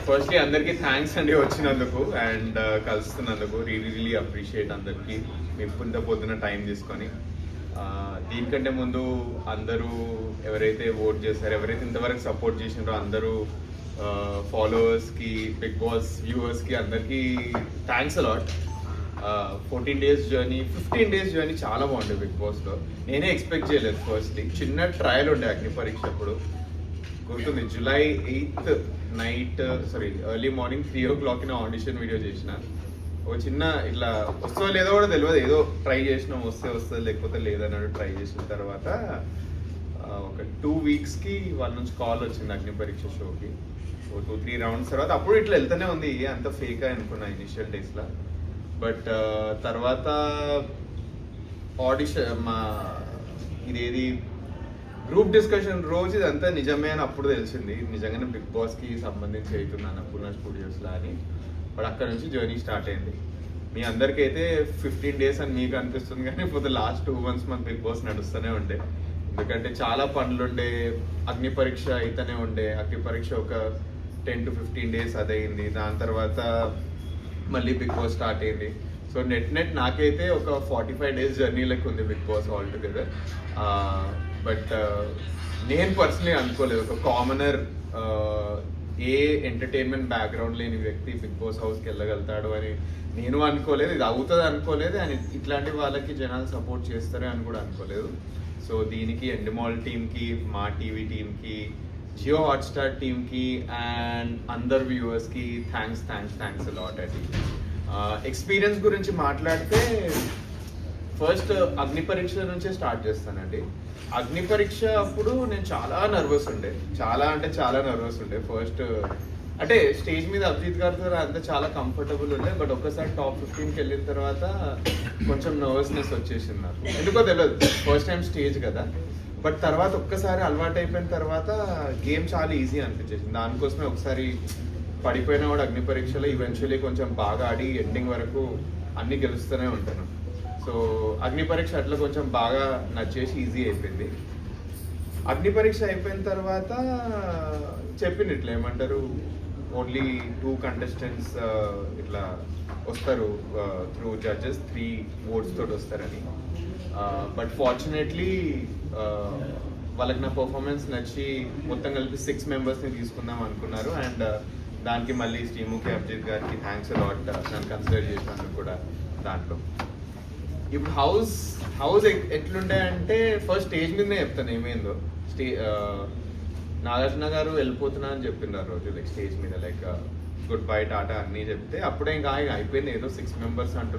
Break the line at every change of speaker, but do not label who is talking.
Firstly అందరికీ thanks అండి వచ్చినందుకు అండ్ కలుస్తున్నందుకు. రియలీ అప్రిషియేట్ అందరికీ మీ పొద్దున టైం తీసుకొని. దీనికంటే ముందు అందరూ ఎవరైతే ఓట్ చేశారో, ఎవరైతే ఇంతవరకు సపోర్ట్ చేసినారో అందరూ ఫాలోవర్స్కి, బిగ్ బాస్ వ్యూవర్స్కి అందరికీ thanks a lot. 14 days journey, 15 days journey చాలా బాగుంది బిగ్ బాస్లో. నేనే ఎక్స్పెక్ట్ చేయలేదు. ఫస్ట్లీ చిన్న ట్రయల్ ఉండే అగ్ని పరీక్ష అప్పుడు గుర్తుంది. July 8th night early morning 3 o'clock audition video చేసిన. ఒక చిన్న ఇట్లా వస్తుందో లేదో కూడా తెలియదు, ఏదో ట్రై చేసినాం, వస్తుంది లేకపోతే లేదన్నాడు. ట్రై చేసిన తర్వాత ఒక 2 weeksకి వాళ్ళ నుంచి కాల్ వచ్చింది అగ్ని పరీక్ష షోకి. 2-3 rounds తర్వాత అప్పుడు ఇట్లా వెళ్తూనే ఉంది. అంత ఫేక్ అనుకున్నా ఇనిషియల్ డేస్లో. బట్ తర్వాత ఆడిషన్ ఇదేది గ్రూప్ డిస్కషన్ రోజు ఇదంతా నిజమే అని అప్పుడు తెలిసింది. నిజంగానే బిగ్ బాస్కి సంబంధించి అవుతున్నాను అన్నపూర్ణ స్టూడియోస్లో అని. బట్ అక్కడ నుంచి జర్నీ స్టార్ట్ అయింది. మీ అందరికైతే 15 days అని మీకు అనిపిస్తుంది, కానీ ఇప్పుడు లాస్ట్ 2 months మన బిగ్ బాస్ నడుస్తూనే ఉండే. ఎందుకంటే చాలా పనులుండే, అగ్ని పరీక్ష అయితేనే ఉండే. అగ్ని పరీక్ష ఒక 10 to 15 days అదయింది. దాని తర్వాత మళ్ళీ బిగ్ బాస్ స్టార్ట్ అయింది. సో నెట్ నాకైతే ఒక 45 days జర్నీ లెక్క ఉంది Bigg Boss all together. But నేను పర్సనలీ అనుకోలేదు ఒక కామనర్, ఏ ఎంటర్టైన్మెంట్ బ్యాక్గ్రౌండ్ లేని వ్యక్తి బిగ్ బాస్ హౌస్కి వెళ్ళగలుగుతాడు అని నేను అనుకోలేదు. ఇది అవుతుంది అనుకోలేదు. అండ్ ఇట్లాంటి వాళ్ళకి జనాలు సపోర్ట్ చేస్తారు అని కూడా అనుకోలేదు. సో దీనికి ఎండిమాల్ టీమ్కి, మా టీవీ టీమ్కి, జియో హాట్స్టార్ టీమ్కి అండ్ అందరు వ్యూవర్స్కి థ్యాంక్స్ అలాట్ అండి. ఎక్స్పీరియన్స్ గురించి మాట్లాడితే ఫస్ట్ అగ్ని పరీక్ష నుంచే స్టార్ట్ చేస్తానండి. అగ్ని పరీక్ష అప్పుడు నేను చాలా నర్వస్ ఉండే, చాలా నర్వస్ ఉండే. ఫస్ట్ అంటే స్టేజ్ మీద అభిజిత్ గారితో అంతా చాలా కంఫర్టబుల్ ఉండే. బట్ ఒక్కసారి టాప్ 15కి వెళ్ళిన తర్వాత కొంచెం నర్వస్నెస్ వచ్చేసింది నాకు. ఎందుకో తెలియదు, ఫస్ట్ టైం స్టేజ్ కదా. బట్ తర్వాత ఒక్కసారి అలవాటు అయిపోయిన తర్వాత గేమ్ చాలా ఈజీ అనిపించేసింది. దానికోసమే ఒకసారి పడిపోయినా కూడా అగ్ని పరీక్షలో ఈవెన్చువల్లీ కొంచెం బాగా ఆడి ఎండింగ్ వరకు అన్నీ గెలుస్తూనే ఉంటాను. సో అగ్ని పరీక్ష అట్లా కొంచెం బాగా నచ్చేసి ఈజీ అయిపోయింది. అగ్ని పరీక్ష అయిపోయిన తర్వాత చెప్పింది ఇట్లా ఏమంటారు, ఓన్లీ 2 contestants ఇట్లా వస్తారు త్రూ జడ్జెస్, 3 votes తోటి వస్తారని. బట్ ఫార్చునేట్లీ వాళ్ళకి నా పర్ఫార్మెన్స్ నచ్చి మొత్తం కలిపి 6 members తీసుకుందాం అనుకున్నారు. అండ్ దానికి మళ్ళీ శ్రీముఖి అభిజిత్ గారికి థ్యాంక్స్ అలాట్, నన్ను కన్సిడర్ చేసినందుకు కూడా. దాంట్లో ఇప్పుడు హౌస్ ఎట్లుండే అంటే ఫస్ట్ స్టేజ్ మీదనే చెప్తాను ఏమైందో. నాగార్జున గారు వెళ్ళిపోతున్నా అని చెప్పిండ్రు ఆ రోజు, లైక్ స్టేజ్ మీద లైక్ గుడ్ బై టాటా అన్నీ చెప్తే అప్పుడే ఇంకా అయిపోయింది. ఏదో 6 members అంటున్నారు.